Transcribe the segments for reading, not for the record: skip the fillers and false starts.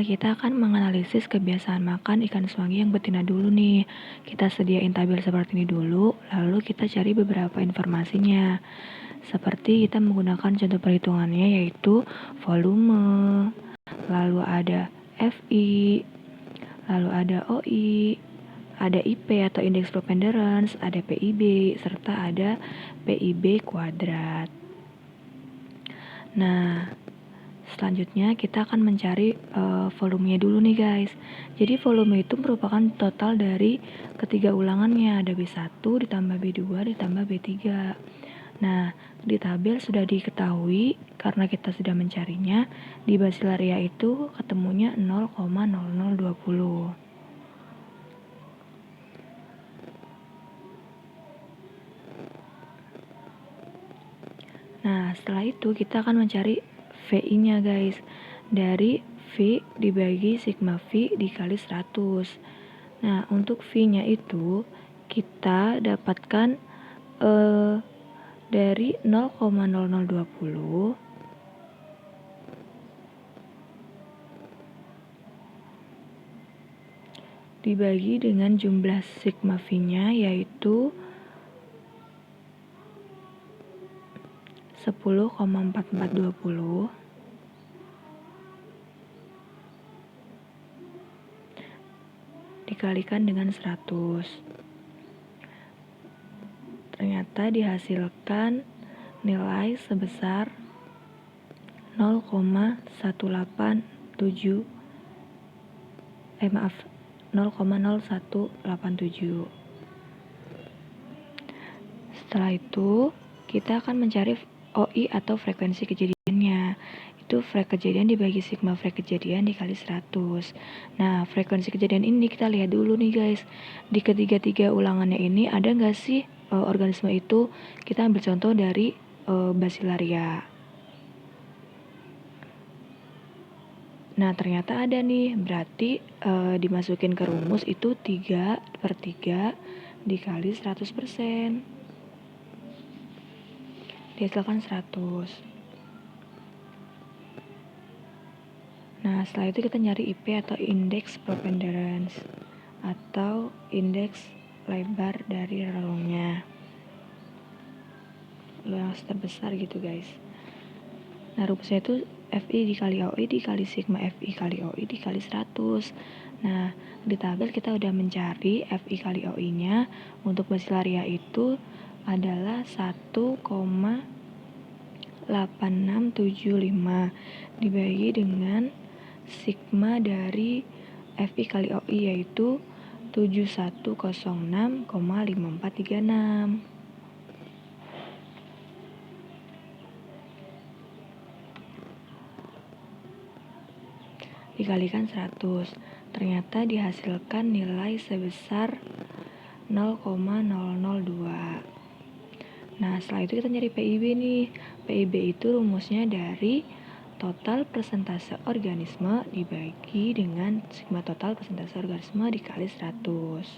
kita akan menganalisis kebiasaan makan ikan suwangi yang betina dulu nih. Kita sediain tabel seperti ini dulu, lalu kita cari beberapa informasinya. Seperti kita menggunakan contoh perhitungannya yaitu volume, lalu ada FI, lalu ada OI, ada IP atau indeks preponderance, ada PIB, serta ada PIB kuadrat. Nah, selanjutnya kita akan mencari volumenya dulu nih guys. Jadi volume itu merupakan total dari ketiga ulangannya. Ada B1 ditambah B2 ditambah B3. Nah, di tabel sudah diketahui karena kita sudah mencarinya. Di basilaria itu ketemunya 0,0020. Nah, setelah itu kita akan mencari VI-nya guys. Dari V dibagi sigma V dikali 100. Nah, untuk V-nya itu kita dapatkan dari 0,0020 dibagi dengan jumlah sigma V-nya yaitu 10,4420 dikalikan dengan 100. Ternyata dihasilkan nilai sebesar 0,0187. Setelah itu kita akan mencari OI atau frekuensi kejadiannya. Itu frek kejadian dibagi sigma frek kejadian dikali 100. Nah, frekuensi kejadian ini kita lihat dulu nih guys. Di ketiga-tiga ulangannya ini ada nggak sih organisme itu? Kita ambil contoh dari basilaria. Nah, ternyata ada nih. Berarti dimasukin ke rumus itu 3/3 dikali 100%. Dihasilkan 100. Nah, setelah itu kita nyari IP atau indeks preponderance atau indeks lebar dari relongnya. Yang terbesar gitu guys. Nah, rumusnya itu FI dikali OI dikali sigma FI kali OI dikali 100. Nah, di tabel kita udah mencari FI kali OI-nya. Untuk basilaria itu adalah 1,8675 dibagi dengan sigma dari FI kali OI yaitu 7106,5436 dikalikan 100. Ternyata dihasilkan nilai sebesar 0,002. Nah, setelah itu kita nyari PIB nih. PIB itu rumusnya dari total persentase organisme dibagi dengan sigma total persentase organisme dikali 100.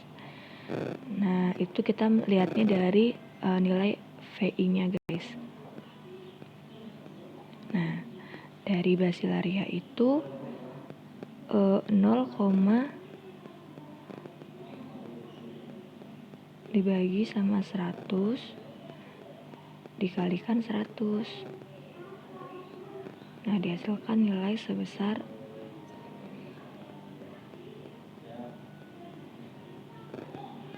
Nah, itu kita lihatnya dari nilai VI-nya guys. Nah, dari basilaria itu 0, dibagi sama 100 dikalikan 100. Nah, dihasilkan nilai sebesar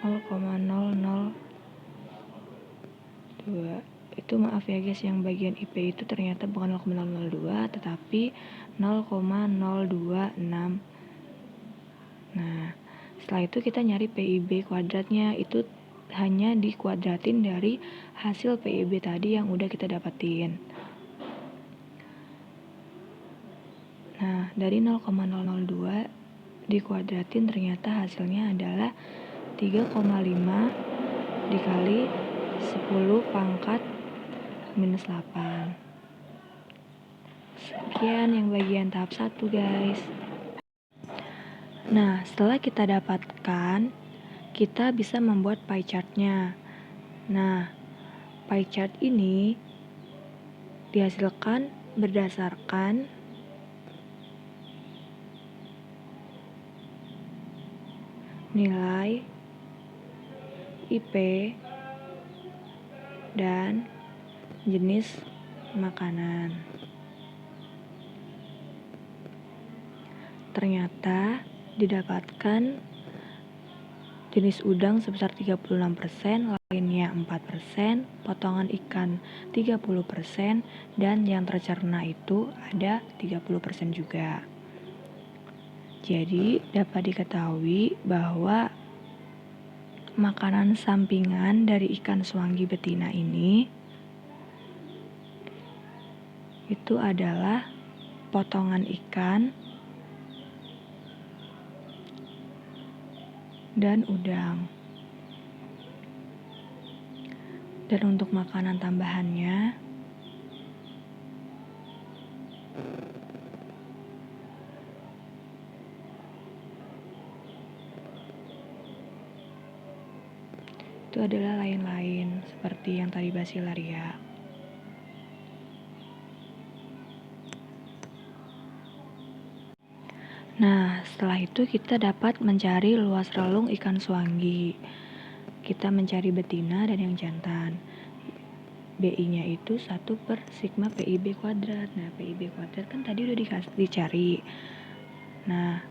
0,002. Itu maaf ya guys, yang bagian IP itu ternyata bukan 0,002 tetapi 0,026. Nah, setelah itu kita nyari PIB kuadratnya, itu hanya dikuadratin dari hasil PIB tadi yang udah kita dapetin. Nah, dari 0,002 dikuadratin ternyata hasilnya adalah 3,5 dikali 10 pangkat minus 8. Sekian yang bagian tahap 1 guys. Nah, setelah kita dapatkan, kita bisa membuat pie chart-nya. Nah, pie chart ini dihasilkan berdasarkan nilai IP dan jenis makanan. Ternyata didapatkan jenis udang sebesar 36%, lainnya 4%, potongan ikan 30%, dan yang tercerna itu ada 30% juga. Jadi dapat diketahui bahwa makanan sampingan dari ikan suanggi betina ini itu adalah potongan ikan dan udang. Dan untuk makanan tambahannya itu adalah lain-lain seperti yang tadi basilaria. Nah, setelah itu kita dapat mencari luas relung ikan suanggi. Kita mencari betina dan yang jantan. BI-nya itu 1 per sigma PIB kuadrat. Nah, PIB kuadrat kan tadi udah dicari. Nah,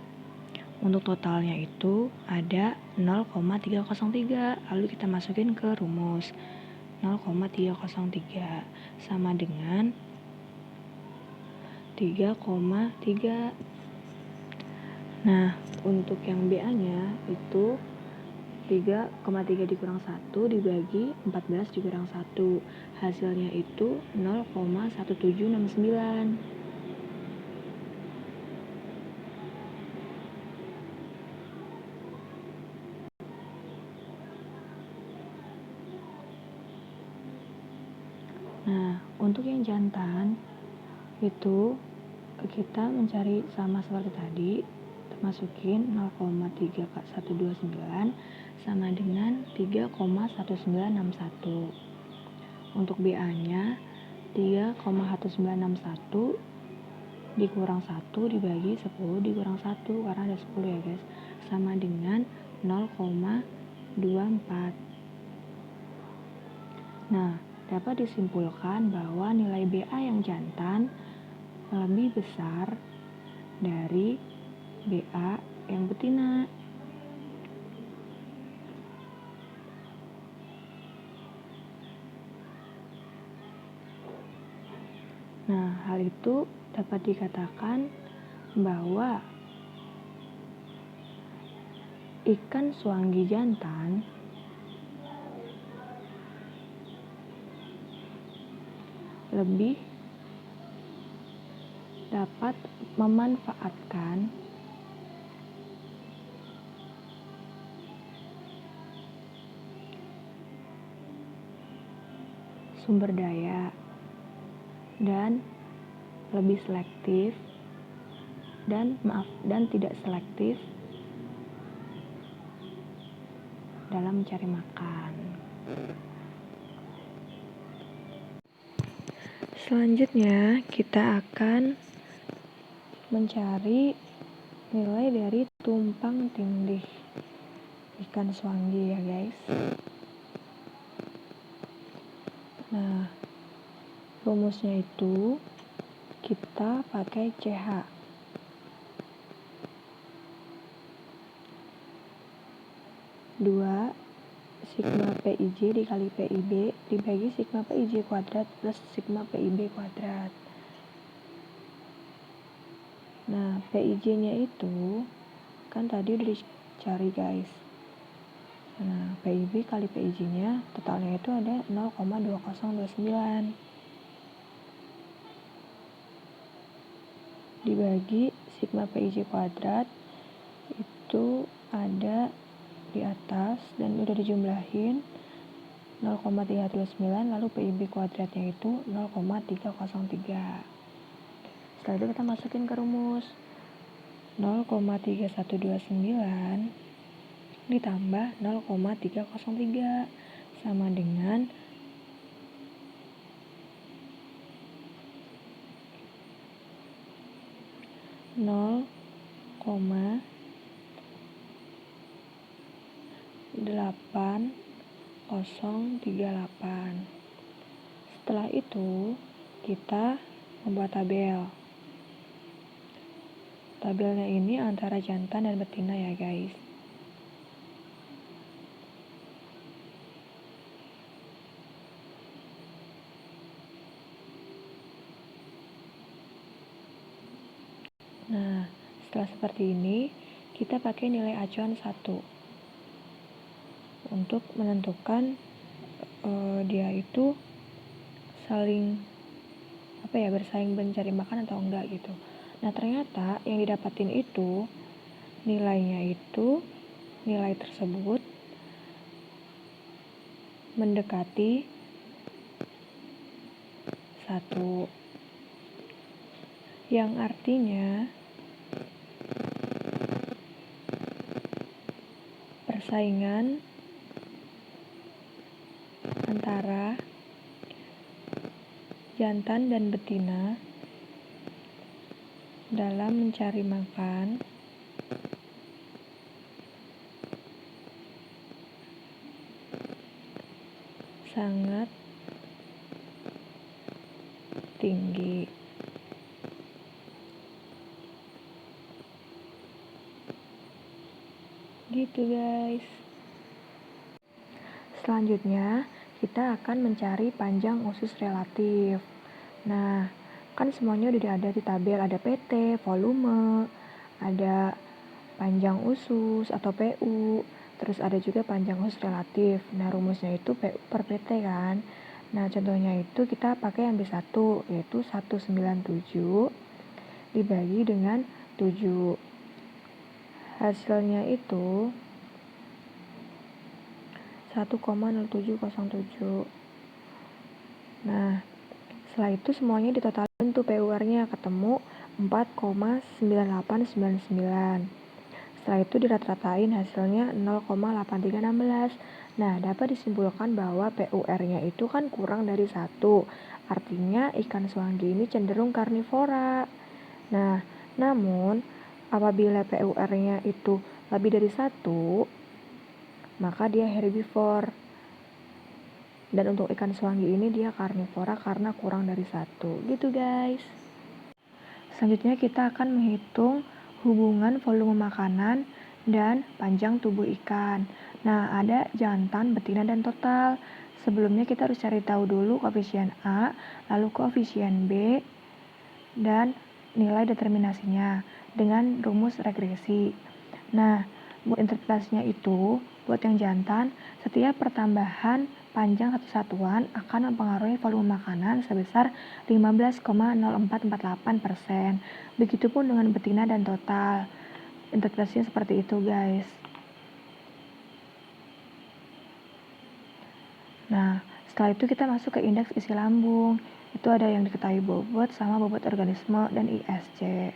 untuk totalnya itu ada 0,303. Lalu kita masukin ke rumus. 0,303 sama dengan 3,3. Nah, untuk yang BA-nya itu 3,3 dikurang 1 dibagi 14 dikurang 1. Hasilnya itu 0,1769. Nah, untuk yang jantan itu kita mencari sama seperti tadi, masukin 0,3129 sama dengan 3,1961. Untuk BA-nya 3,1961 dikurang 1 dibagi 10 dikurang 1 karena ada 10 ya guys, sama dengan 0,24. Nah, dapat disimpulkan bahwa nilai BA yang jantan lebih besar dari BA yang betina. Nah, hal itu dapat dikatakan bahwa ikan suanggi jantan lebih dapat memanfaatkan sumber daya dan lebih selektif dan tidak selektif dalam mencari makan. Selanjutnya kita akan mencari nilai dari tumpang tindih ikan suanggi ya guys. Nah, rumusnya itu kita pakai CH. Dua sigma PIJ dikali PIB dibagi sigma PIJ kuadrat plus sigma PIB kuadrat. Nah, PIJ-nya itu kan tadi udah dicari guys. Nah, PIB kali PIJ-nya totalnya itu ada 0,2029 dibagi sigma PIJ kuadrat itu ada di atas dan udah dijumlahin 0,329, lalu PIB kuadratnya itu 0,303. Setelah itu kita masukin ke rumus 0,3129 ditambah 0,303 sama dengan 0,303 0,8038. Setelah itu, kita membuat tabel. Tabelnya ini antara jantan dan betina ya guys. Nah, setelah seperti ini, kita pakai nilai acuan 1 untuk menentukan dia itu saling bersaing mencari makan atau enggak gitu. Nah, ternyata yang didapatin itu nilai tersebut mendekati 1, yang artinya persaingan antara jantan dan betina dalam mencari makan sangat tinggi. Gitu guys. Selanjutnya, kita akan mencari panjang usus relatif. Nah, kan semuanya udah ada di tabel, ada PT, volume, ada panjang usus atau PU, terus ada juga panjang usus relatif. Nah, rumusnya itu PU per PT kan. Nah, contohnya itu kita pakai yang B1, yaitu 197 dibagi dengan 7. Hasilnya itu 1,0707. Nah, setelah itu semuanya ditotalin tuh PUR-nya ketemu 4,9899. Setelah itu dirata-ratain hasilnya 0,8316. Nah, dapat disimpulkan bahwa PUR-nya itu kan kurang dari 1. Artinya ikan swanggi ini cenderung karnivora. Nah, namun apabila PUR-nya itu lebih dari 1, maka dia herbivore. Dan untuk ikan swanggi ini dia karnivora karena kurang dari 1. Gitu guys. Selanjutnya kita akan menghitung hubungan volume makanan dan panjang tubuh ikan. Nah, ada jantan, betina, dan total. Sebelumnya kita harus cari tahu dulu koefisien A, lalu koefisien B, dan nilai determinasinya dengan rumus regresi. Nah, buat interpretasinya itu, buat yang jantan, setiap pertambahan panjang satu satuan akan mempengaruhi volume makanan sebesar 15,0448%. Begitupun dengan betina dan total. Interpretasinya seperti itu, guys. Nah, setelah itu kita masuk ke indeks isi lambung. Itu ada yang diketahui bobot sama bobot organisme dan ISC.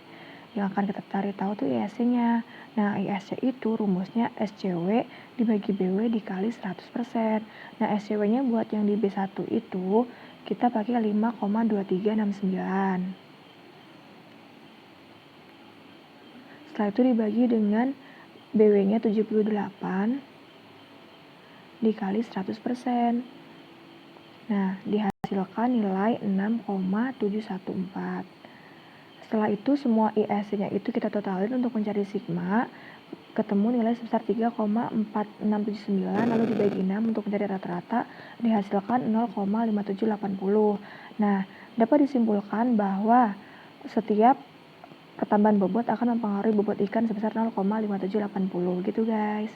Yang akan kita cari tahu tuh ISC-nya. Nah, ISC itu rumusnya SCW dibagi BW dikali 100%. Nah, SCW-nya buat yang di B1 itu kita pakai 5,2369. Setelah itu dibagi dengan BW-nya 78 dikali 100%. Nah, dihasilkan nilai 6,714. Setelah itu semua ISC-nya itu kita totalin untuk mencari sigma, ketemu nilai sebesar 3,4679, lalu dibagi 6 untuk mencari rata-rata, dihasilkan 0,5780. Nah, dapat disimpulkan bahwa setiap pertambahan bobot akan mempengaruhi bobot ikan sebesar 0,5780 gitu guys.